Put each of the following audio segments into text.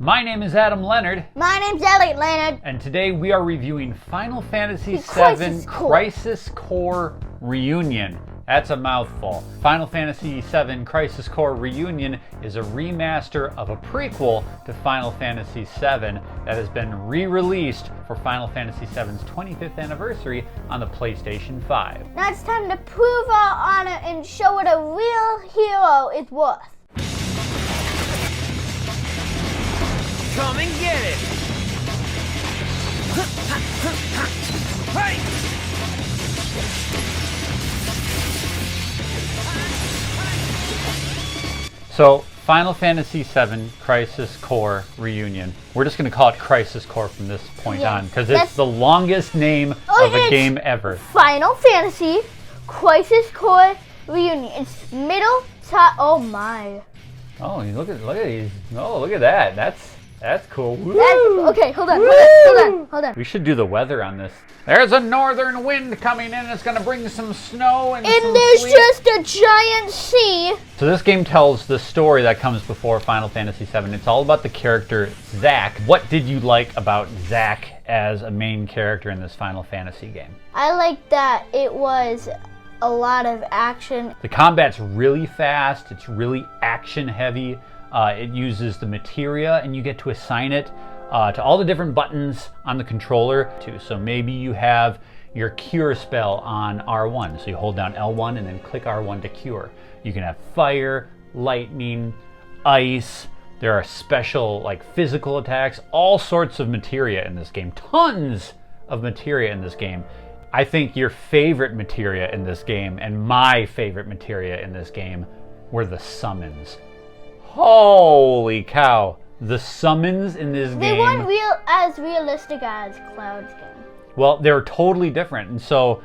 My name is Adam Leonard. My name's Elliott Leonard. And today we are reviewing Final Fantasy VII Crisis Core Reunion. That's a mouthful. Final Fantasy VII Crisis Core Reunion is a remaster of a prequel to Final Fantasy VII that has been re-released for Final Fantasy VII's 25th anniversary on the PlayStation 5. Now it's time to prove our honor and show what a real hero is worth. Come and get it! Hey! So, Final Fantasy VII Crisis Core Reunion. We're just going to call it Crisis Core from this point on, because it's the longest name of a game ever. Final Fantasy Crisis Core Reunion. It's middle, top, oh my. Oh, look at these. Oh, look at that. That's cool. Woo! Okay, hold on. We should do the weather on this. There's a northern wind coming in. It's going to bring some snow and some there's sleet. just a giant sea. So this game tells the story that comes before Final Fantasy VII. It's all about the character Zack. What did you like about Zack as a main character in this Final Fantasy game? I like that it was a lot of action. The combat's really fast. It's really action heavy. It uses the materia, and you get to assign it to all the different buttons on the controller too. So maybe you have your cure spell on R1, so you hold down L1 and then click R1 to cure. You can have fire, lightning, ice. There are special like physical attacks, all sorts of materia in this game. Tons of materia in this game. I think your favorite materia in this game and my favorite materia in this game were the summons. Holy cow. The summons in this game. They weren't as realistic as Cloud's game. Well, they're totally different. And so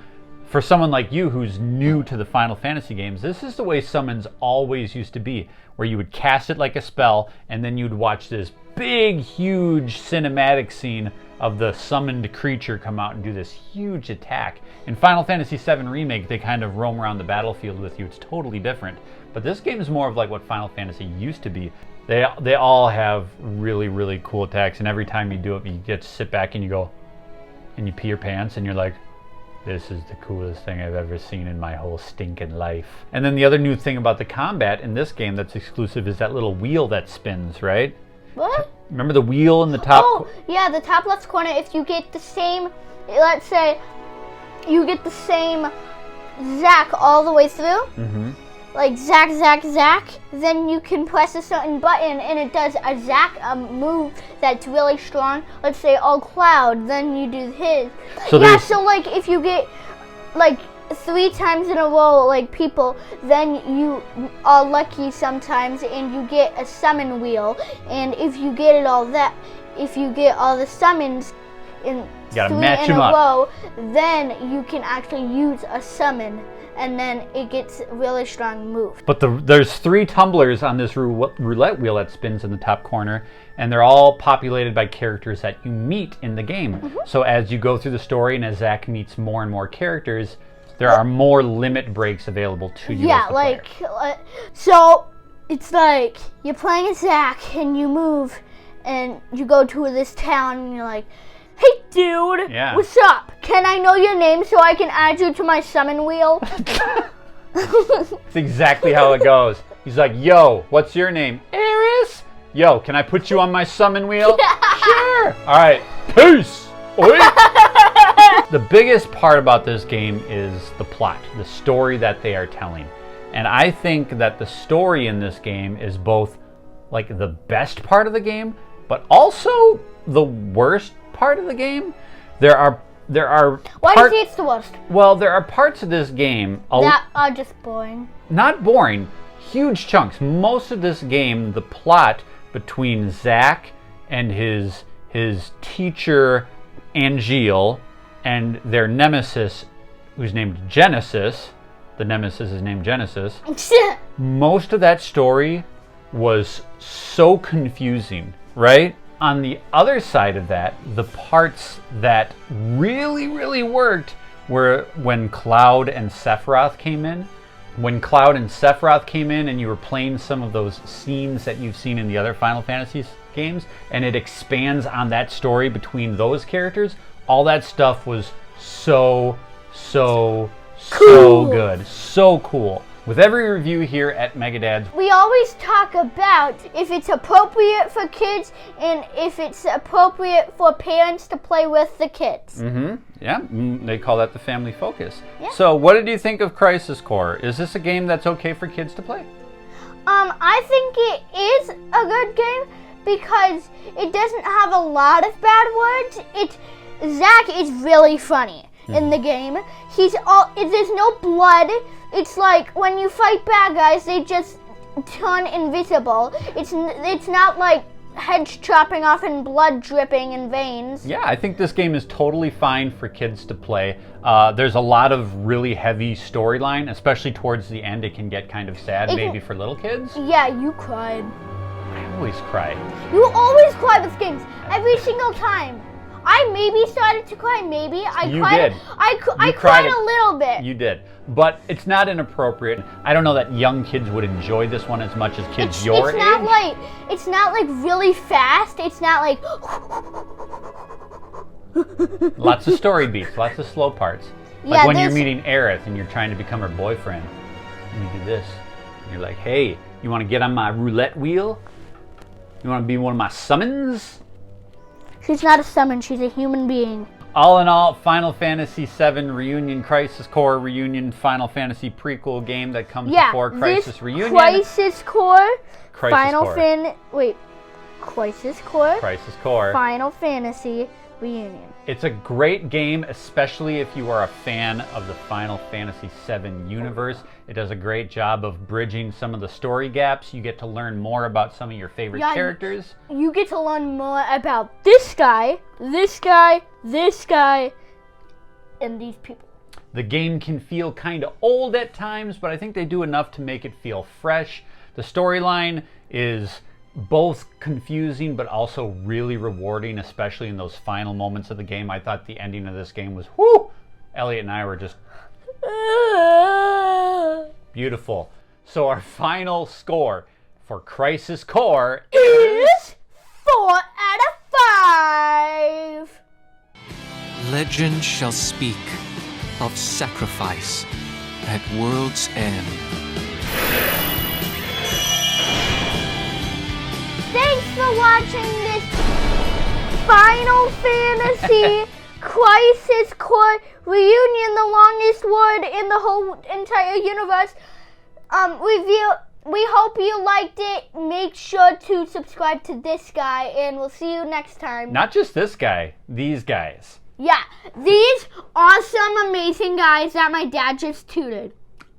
for someone like you who's new to the Final Fantasy games, this is the way summons always used to be, where you would cast it like a spell and then you'd watch this big, huge cinematic scene of the summoned creature come out and do this huge attack. In Final Fantasy VII Remake, they kind of roam around the battlefield with you. It's totally different. But this game is more of like what Final Fantasy used to be. They all have really, really cool attacks, and every time you do it, you get to sit back and you go, and you pee your pants, and you're like, this is the coolest thing I've ever seen in my whole stinking life. And then the other new thing about the combat in this game that's exclusive is that little wheel that spins, right? What? Remember the wheel in the top? Oh, yeah, the top left corner. If you get the same, let's say, you get the same Zack all the way through, like Zack, then you can press a certain button and it does a Zack move that's really strong. Let's say all Cloud, then you do his. So so like if you get like 3 times in a row like people, then you are lucky sometimes and you get a summon wheel. And if you get all the summons in 3 in a row, then you can actually use a summon. And then it gets really strong move. But there's 3 tumblers on this roulette wheel that spins in the top corner, and they're all populated by characters that you meet in the game. So as you go through the story and as Zack meets more and more characters, there are more limit breaks available to you. Yeah, as the player. So it's like you're playing as Zack and you move and you go to this town and you're like, hey dude, what's up? Can I know your name so I can add you to my summon wheel? That's exactly how it goes. He's like, yo, what's your name? Eris? Yo, can I put you on my summon wheel? Sure. All right, peace. The biggest part about this game is the plot, the story that they are telling. And I think that the story in this game is both like the best part of the game, but also the worst part of the game. There are Why do you say it's the worst? Well, there are parts of this game that are just boring. Not boring, huge chunks. Most of this game, the plot between Zack and his teacher Angeal and their nemesis, who's named Genesis. The nemesis is named Genesis. Most of that story was so confusing, right? On the other side of that, the parts that really, really worked were when Cloud and Sephiroth came in. When Cloud and Sephiroth came in and you were playing some of those scenes that you've seen in the other Final Fantasy games, and it expands on that story between those characters. All that stuff was so good. So cool. With every review here at Megadads, we always talk about if it's appropriate for kids and if it's appropriate for parents to play with the kids. Yeah, they call that the family focus. Yeah. So what did you think of Crisis Core? Is this a game that's okay for kids to play? I think it is a good game because it doesn't have a lot of bad words. Zach is really funny in the game. There's no blood. It's like when you fight bad guys, they just turn invisible. It's not like heads chopping off and blood dripping in veins. Yeah, I think this game is totally fine for kids to play. There's a lot of really heavy storyline, especially towards the end. It can get kind of sad, maybe for little kids. Yeah, you cried. I always cry. You always cry with games, every single time. I maybe started to cry, maybe. You cried. did. I cried a little bit. You did. But it's not inappropriate. I don't know that young kids would enjoy this one as much as kids your age. It's not like really fast. It's not like lots of story beats, lots of slow parts. Like when you're meeting Aerith and you're trying to become her boyfriend. And you do this. And you're like, hey, you want to get on my roulette wheel? You want to be one of my summons? She's not a summon, she's a human being. All in all, Final Fantasy VII Reunion, Crisis Core Reunion, Final Fantasy prequel game that comes before Crisis Reunion. Crisis Core, Crisis Core, Final Fantasy Reunion. It's a great game, especially if you are a fan of the Final Fantasy VII universe. It does a great job of bridging some of the story gaps. You get to learn more about some of your favorite characters. You get to learn more about this guy, this guy, this guy, and these people. The game can feel kind of old at times, but I think they do enough to make it feel fresh. The storyline is both confusing but also really rewarding, especially in those final moments of the game. I thought the ending of this game was, whoo! Elliott and I were just beautiful. So our final score for Crisis Core is 4 out of 5. Legend shall speak of sacrifice at world's end. Thanks for watching this Final Fantasy Crisis Core Reunion, the longest word in the whole entire universe, review. We hope you liked it. Make sure to subscribe to this guy, and we'll see you next time. Not just this guy, these guys. Yeah, these awesome, amazing guys that my dad just tutored.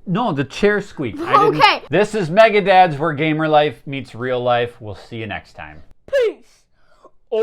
No, the chair squeaked. Okay. This is Megadads, where gamer life meets real life. We'll see you next time. Peace.